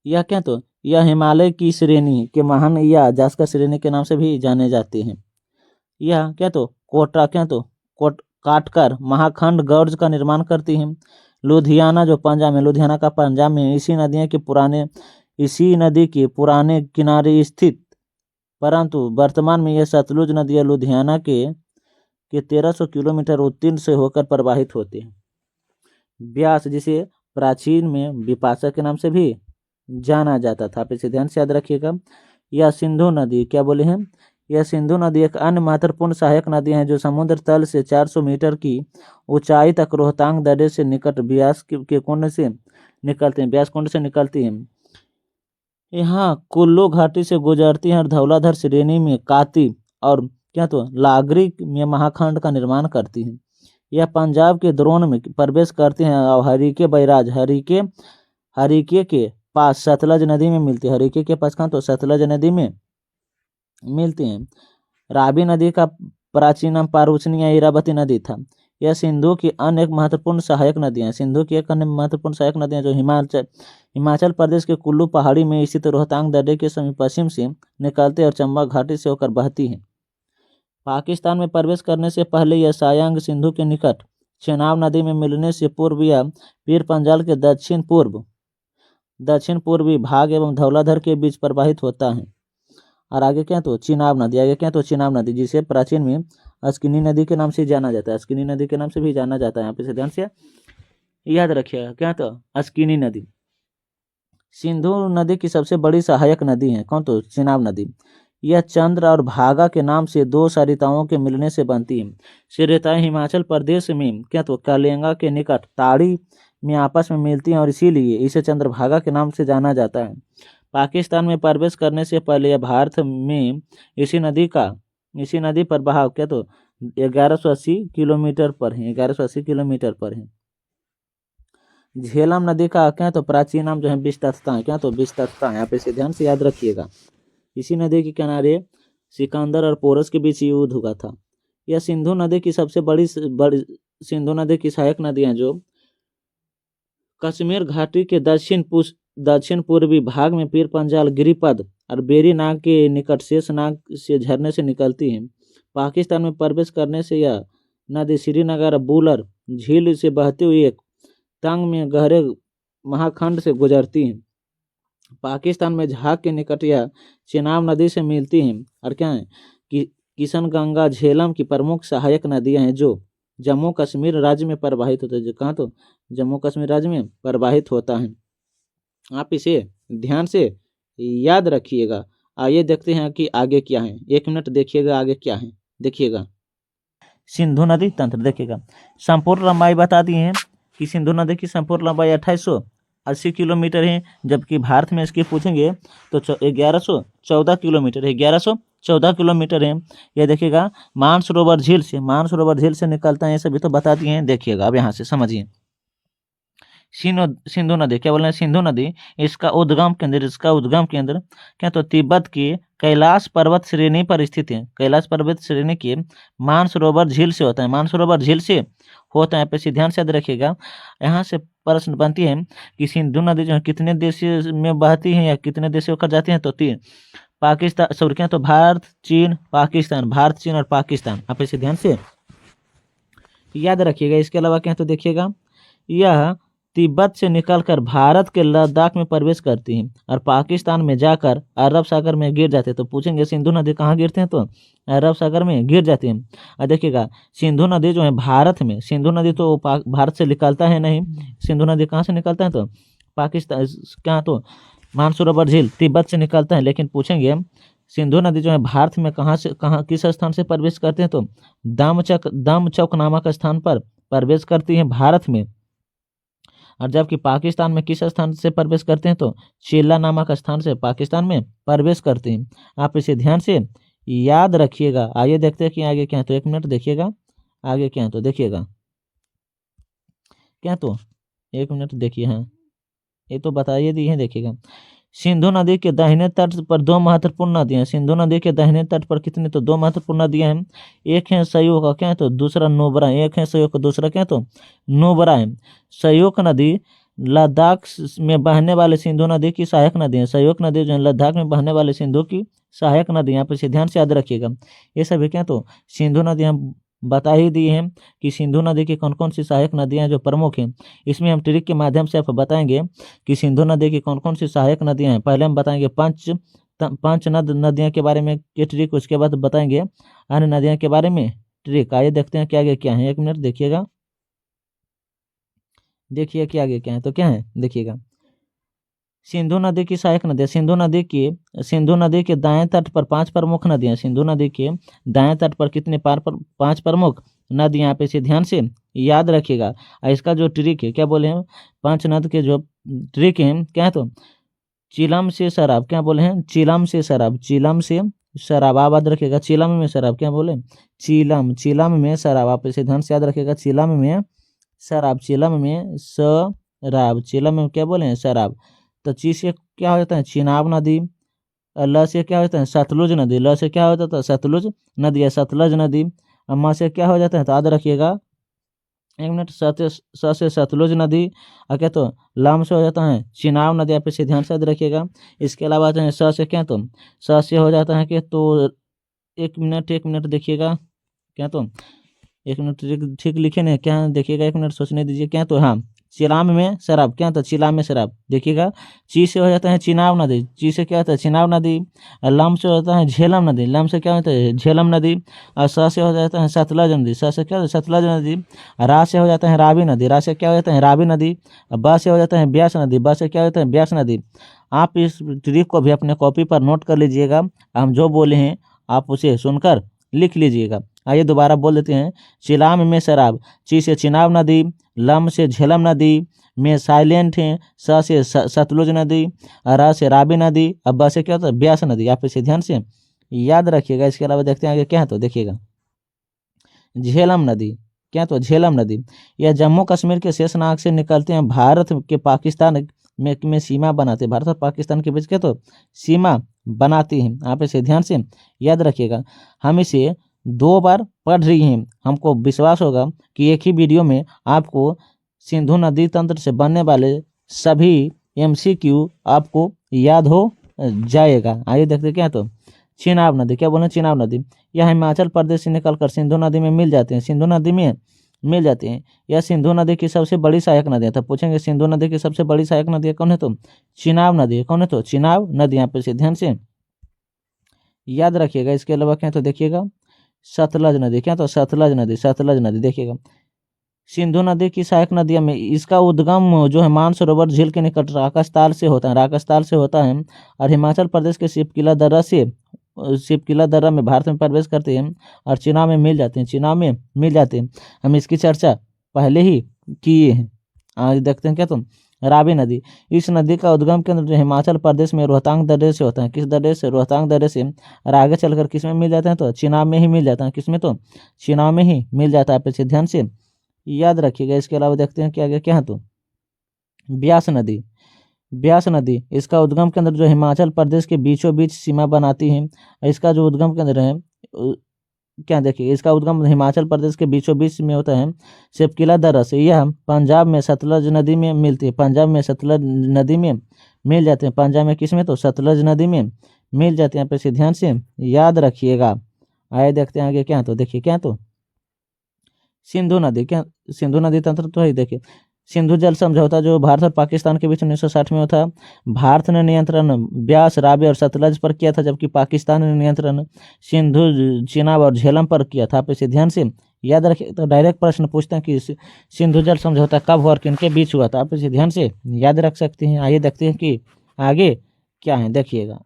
यह क्या, तो यह हिमालय की श्रेणी के महान या जास्कर श्रेणी के नाम से भी जाने जाते हैं। यह क्या, तो काटकर महाखंड गौर्ज का निर्माण करती हैं। लुधियाना जो पंजाब में, लुधियाना का पंजाब में इसी नदी के पुराने किनारे स्थित, परंतु वर्तमान में यह सतलुज नदी लुधियाना के 1300 किलोमीटर उत्तीर्ण से होकर प्रवाहित होती है। ब्यास, जिसे प्राचीन में बिपाशा के नाम से भी जाना जाता था, आप इसे ध्यान से याद रखिएगा। यह सिंधु नदी क्या बोले हैं, यह सिंधु नदी एक अन्य महत्वपूर्ण सहायक नदी है जो समुद्र तल से 400 मीटर की ऊंचाई तक रोहतांग दर्रे से निकट ब्यास के कुंड से निकलते हैं, ब्यास कुंड से निकलती हैं। यहाँ कुल्लू घाटी से गुजरती हैं और धौलाधर श्रेणी में काती और क्या, तो लागरी में महाखंड का निर्माण करती हैं। यह पंजाब के द्रोण में प्रवेश करती हैं और हरिके के पास सतलज नदी में मिलती है। हरिके के पास कहाँ, तो सतलज नदी में मिलती हैं। रावी नदी का प्राचीन नाम पारूचनी या इरावती नदी था। यह सिंधु की अन्य एक महत्वपूर्ण सहायक नदियाँ जो हिमाचल प्रदेश के कुल्लू पहाड़ी में स्थित रोहतांग दर्रे के समीप पश्चिम से निकलते और चंबा घाटी से होकर बहती हैं। पाकिस्तान में प्रवेश करने से पहले यह सायांग सिंधु के निकट चेनाब नदी में मिलने से पूर्व या पीर पंजाल के दक्षिण पूर्वी भाग एवं धौलाधर के बीच प्रवाहित होता है। और आगे क्या, तो चिनाब नदी, जिसे प्राचीन में अस्किनी नदी के नाम से जाना जाता है, अस्किनी नदी के नाम से भी जाना जाता है। यहाँ पे ध्यान से याद रखिएगा, क्या, तो अस्किनी नदी सिंधु नदी की सबसे बड़ी सहायक नदी है। कौन, तो चिनाब नदी। यह चंद्र और भागा के नाम से 2 सरिताओं के मिलने से बनती है। सरिताएं हिमाचल प्रदेश में क्या, तो कालेंगा के निकट ताड़ी में आपस में मिलती हैं और इसीलिए इसे चंद्रभागा के नाम से जाना जाता है। पाकिस्तान में प्रवेश करने से पहले यह भारत में इसी नदी पर बहाव क्या, तो 1180 किलोमीटर पर है, 1180 किलोमीटर पर है। झेलम नदी का क्या, तो प्राचीन नाम जो है बिस्तत्ता है, क्या, तो बिस्तत्ता है। आप इसे ध्यान से याद रखिएगा। इसी नदी के किनारे सिकंदर और पोरस के बीच युद्ध हुआ था। यह सिंधु नदी की सबसे बड़ी सिंधु नदी की सहायक नदी है जो कश्मीर घाटी के दक्षिण पूर्वी भाग में पीर पंजाल गिरिपद और बेरी नाग के निकट शेष नाग से झरने से निकलती है। पाकिस्तान में प्रवेश करने से यह नदी श्रीनगर बुलर झील से बहती हुई एक तंग में गहरे महाखंड से गुजरती है। पाकिस्तान में झाग के निकट यह चेनाब नदी से मिलती हैं और क्या है कि किशनगंगा झेलम की प्रमुख सहायक नदियां हैं जो जम्मू कश्मीर राज्य में प्रवाहित होता है। जो कहाँ, तो जम्मू कश्मीर राज्य में प्रवाहित होता है। आप इसे ध्यान से याद रखिएगा। आइए देखते हैं कि आगे क्या है। 1 मिनट देखिएगा आगे क्या है, देखिएगा। सिंधु नदी तंत्र देखिएगा। संपूर्ण लंबाई बता दी है कि सिंधु नदी की संपूर्ण लंबाई 2880 किलोमीटर है, जबकि भारत में इसकी पूछेंगे तो 1114 किलोमीटर है, 1114 किलोमीटर है। ये देखिएगा मानसरोवर झील से निकलता है, ये सभी तो बता दिए हैं। देखिएगा अब यहाँ से समझिए। सिंधु नदी क्या बोल रहे हैं, सिंधु नदी इसका उद्गम केंद्र क्या, तो तिब्बत की कैलाश पर्वत श्रेणी पर स्थित है। कैलाश पर्वत श्रेणी के मानसरोवर झील से होता है, पे ध्यान से याद रखिएगा। यहाँ से प्रश्न बनती है कि सिंधु नदी जो है कितने देश में बहती है या कितने देश होकर जाती है, तो 3 पाकिस्तान क्या, तो भारत चीन और पाकिस्तान। आप इसे ध्यान से याद रखिएगा। इसके अलावा क्या, तो देखिएगा यह तिब्बत से निकलकर भारत के लद्दाख में प्रवेश करती हैं और पाकिस्तान में जाकर अरब सागर में गिर जाते हैं। तो पूछेंगे सिंधु नदी कहाँ गिरते हैं, तो अरब सागर में गिर जाती हैं। और देखिएगा सिंधु नदी जो है भारत में, सिंधु नदी तो भारत से निकलता है नहीं, सिंधु नदी कहाँ से निकलता है, तो पाकिस्तान, क्या तो मानसरोवर झील तिब्बत से निकलता है। लेकिन पूछेंगे सिंधु नदी जो है भारत में कहाँ से, कहाँ किस स्थान से प्रवेश करते हैं, तो दमचौक नामक स्थान पर प्रवेश करती है भारत में। और जबकि पाकिस्तान में किस स्थान से प्रवेश करते हैं, तो चिल्ला नामक स्थान से पाकिस्तान में प्रवेश करते हैं। आप इसे ध्यान से याद रखिएगा। आइए देखते हैं कि आगे क्या है, तो 1 मिनट देखिएगा आगे क्या है, तो देखिएगा क्या, तो 1 मिनट देखिए। हाँ, ये तो बताइए दी है, देखिएगा सिंधु नदी के दाहिने तट पर 2 महत्वपूर्ण नदियां। सिंधु नदी के दाहिने तट पर कितने, तो 2 महत्वपूर्ण नदियां हैं। एक है सयोक का क्या है, तो दूसरा नुब्रा। एक है सयोक, दूसरा क्या है, तो नुब्रा है। सयोक नदी लद्दाख में बहने वाले सिंधु नदी की सहायक नदी है। सयोक नदी जो है लद्दाख में बहने वाले सिंधु की सहायक नदी, यहाँ पर ध्यान से याद रखिएगा। ये सभी क्या, तो सिंधु नदी हम बता ही दिए हैं कि सिंधु नदी की कौन कौन सी सहायक नदियां जो प्रमुख हैं। इसमें हम ट्रिक के माध्यम से आपको बताएंगे कि सिंधु नदी की कौन कौन सी सहायक नदियां हैं। पहले हम बताएंगे पंच नदियां के बारे में के ट्रिक, उसके बाद बताएंगे अन्य नदियां के बारे में ट्रिक। आइए देखते हैं कि आगे क्या है, 1 मिनट देखिएगा, देखिए कि आगे क्या है, तो क्या है देखिएगा। सिंधु नदी की सहायक नदियां, सिंधु नदी के दाएं तट पर 5 प्रमुख नदियां। सिंधु नदी के दाएं तट पर कितने 5 प्रमुख नदियां, यहाँ पे इसे ध्यान से याद रखिएगा। और इसका जो ट्रिक है, क्या बोले हैं, 5 नद के जो ट्रिक है क्या है, तो चिलम से शराब, क्या बोले हैं, चिलम से शराब, चिलम से शराब, आबाद रखिएगा। चिलम में शराब, क्या बोले, चिलम, चिलम में शराब, आप इसे ध्यान से याद रखिएगा। चिलम में शराब, चिलम में शराब, चिलम में क्या बोले हैं, शराब। तो ची से क्या हो जाता है, चिनाब नदी। ल से क्या हो जाता है, सतलुज नदी। ल से क्या हो जाता है, सतलुज नदी है, सतलज नदी। म से क्या हो जाता है, तो याद रखिएगा 1 मिनट, स से सतलुज नदी। और क्या, तो लाम से हो जाता है चिनाब नदी, आप इसे ध्यान से याद रखिएगा। इसके अलावा जो है स से क्या, तो स से हो जाता है कि, तो 1 मिनट देखिएगा क्या, तो 1 मिनट ठीक लिखे नहीं क्या, देखिएगा 1 मिनट सोचने दीजिए। क्या, तो हाँ चिलाम में शराब, क्या, तो चिलाम में शराब देखिएगा। ची से हो जाता है चिनाब नदी, ची से क्या होता है, चिनाब नदी। लम से होता है झेलम नदी, लम से क्या होता है, झेलम नदी। और स से हो जाता है सतलज नदी, स से क्या होता है, सतलज नदी। रा से हो जाता है रावी नदी, रा से क्या हो जाता है, रावी नदी। ब से हो जाता है ब्यास नदी, ब से क्या होता है, ब्यास नदी। आप इस ट्रिक को भी अपने कॉपी पर नोट कर लीजिएगा। हम जो बोले हैं आप उसे सुनकर लिख लीजिएगा। आइए दोबारा बोल देते हैं। चिलाम में शराब, ची से चिनाब नदी, लम से झेलम नदी, में साइलेंट है, स से सतलुज नदी, र से रावी नदी, अब ब से क्या होता है, ब्यास नदी। आप इसे ध्यान से याद रखिएगा। इसके अलावा देखते हैं आगे क्या है, तो देखिएगा झेलम नदी, क्या, तो झेलम नदी। यह जम्मू कश्मीर के शेषनाग से निकलते हैं, भारत के पाकिस्तान में सीमा बनाते हैं। भारत और पाकिस्तान के बीच क्या, तो सीमा बनाती हैं। आप इसे ध्यान से याद रखिएगा। हम इसे 2 बार पढ़ रही हैं, हमको विश्वास होगा कि एक ही वीडियो में आपको सिंधु नदी तंत्र से बनने वाले सभी MCQ आपको याद हो जाएगा। आइए देखते क्या, तो चिनाब नदी, क्या बोले, चिनाब नदी। यह हिमाचल प्रदेश से निकलकर सिंधु नदी में मिल जाते हैं, सिंधु नदी में मिल जाते हैं। यह सिंधु नदी की सबसे बड़ी सहायक नदी है। तो पूछेंगे सिंधु नदी की सबसे बड़ी सहायक नदी कौन है, तो चिनाब नदी है। कौन है, तो चिनाब नदी। यहाँ पे ध्यान से याद रखिएगा। इसके अलावा क्या, तो देखिएगा सतलज नदी, क्या, तो सतलज नदी, सतलज नदी देखिएगा। सिंधु नदी की सहायक नदियों में इसका उद्गम जो है मानसरोवर झील के निकट राकसताल से होता है, राकसताल से होता है। और हिमाचल प्रदेश के शिपकिला दर्रा से, शिपकिला दर्रा में भारत में प्रवेश करते हैं और चिनाब में मिल जाते हैं, चिनाब में मिल जाते हैं। हम इसकी चर्चा पहले ही किए हैं। आज देखते हैं क्या, तुम रावी नदी। इस नदी का उद्गम केंद्र जो हिमाचल प्रदेश में रोहतांग दर्रे से होता है। किस दर्रे से, रोहतांग दर्रे से। और आगे चलकर किस में मिल जाते हैं, तो चिनाब में ही मिल जाता है। किसमें, तो चिनाब में ही मिल जाता है। आप इसे ध्यान से याद रखिएगा। इसके अलावा देखते हैं कि आगे क्या है, तो ब्यास नदी, ब्यास नदी। इसका उद्गम केंद्र जो हिमाचल प्रदेश के बीचों बीच सीमा बनाती है। इसका जो उद्गम केंद्र है क्या, देखिए इसका उद्गम हिमाचल प्रदेश के बीचों बीच में होता है शिपकिला दर्रा से। यह पंजाब में सतलज नदी में मिलती है, पंजाब में सतलज नदी में मिल जाते हैं। पंजाब में किस में, तो सतलज नदी में मिल जाते हैं। आप इसे ध्यान से याद रखिएगा। आइए देखते हैं आगे क्या है, तो देखिए क्या, तो सिंधु नदी, क्या, सिंधु नदी तंत्र तो है। देखिए सिंधु जल समझौता जो भारत और पाकिस्तान के बीच 1960 में हुआ था, भारत ने नियंत्रण ब्यास, रावी और सतलज पर किया था, जबकि पाकिस्तान ने नियंत्रण सिंधु, चिनाब और झेलम पर किया था। आप इसे ध्यान से याद रखिए। तो डायरेक्ट प्रश्न पूछते हैं कि सिंधु जल समझौता कब हुआ और किनके बीच हुआ था, आप इसे ध्यान से याद रख सकते हैं। आइए देखते हैं कि आगे क्या है, देखिएगा।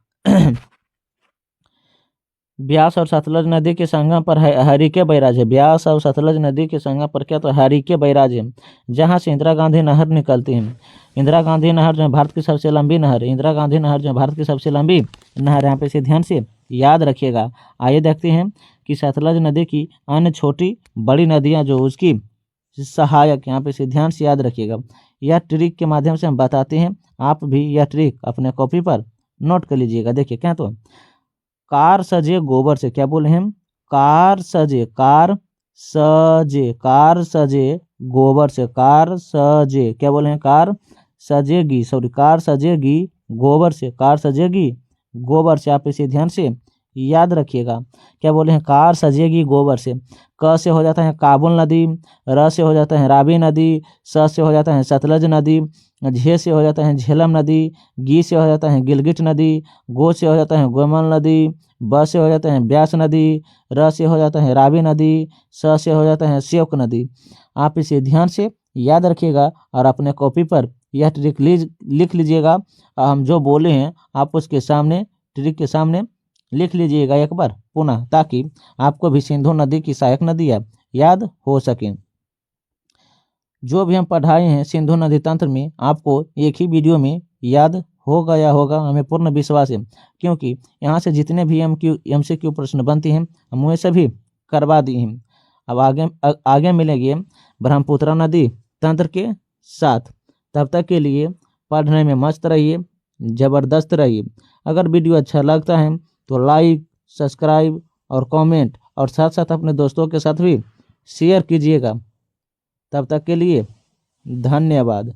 ब्यास और सतलज नदी के संगम पर हरिके बैराज है। ब्यास और सतलज नदी के संगम पर क्या, तो हरिके बैराज है, जहाँ से इंदिरा गांधी नहर निकलती है। इंदिरा गांधी नहर जो है भारत की सबसे लंबी नहर है। इंदिरा गांधी नहर जो है भारत की सबसे लंबी नहर है। यहाँ पे इसे ध्यान से याद रखिएगा। आइए देखते हैं कि सतलज नदी की अन्य छोटी बड़ी नदियाँ जो उसकी सहायक, यहाँ पे इसे ध्यान से याद रखिएगा। यह ट्रिक के माध्यम से हम बताते हैं, आप भी यह ट्रिक अपने कॉपी पर नोट कर लीजिएगा। देखिए क्या, तो कार सजे गोबर से, क्या बोले हम, कार सजे, कार सजे, कार सजे गोबर से, कार सजे, क्या बोले हैं, कार सजेगी, सॉरी कार सजेगी गोबर से, कार सजेगी गोबर से। आप इसे ध्यान से याद रखिएगा। क्या बोले हैं, कार सजेगी गोबर से। क से हो जाता है काबुल नदी, र से हो जाता है रावी नदी, स से हो जाता है सतलज नदी, झे से हो जाता है झेलम नदी, गी से हो जाता है गिलगिट नदी, गो से हो जाता है गोमल नदी, ब से हो जाता है ब्यास नदी, र से हो जाता है रावी नदी, स से हो जाता है श्योक नदी। आप इसे ध्यान से याद रखिएगा और अपने कॉपी पर यह ट्रिक लिख लीजिएगा। हम जो बोले हैं आप उसके सामने, ट्रिक के सामने लिख लीजिएगा एक बार पुनः, ताकि आपको भी सिंधु नदी की सहायक नदियाँ याद हो सकें। जो भी हम पढ़ाए हैं सिंधु नदी तंत्र में, आपको एक ही वीडियो में याद हो गया होगा, हमें पूर्ण विश्वास है, क्योंकि यहाँ से जितने भी MCQ प्रश्न बनते हैं हम वह सभी करवा दिए हैं। अब आगे मिलेंगे ब्रह्मपुत्र नदी तंत्र के साथ। तब तक के लिए पढ़ने में मस्त रहिए, ज़बरदस्त रहिए। अगर वीडियो अच्छा लगता है तो लाइक, सब्सक्राइब और कमेंट, और साथ साथ अपने दोस्तों के साथ भी शेयर कीजिएगा। तब तक के लिए धन्यवाद।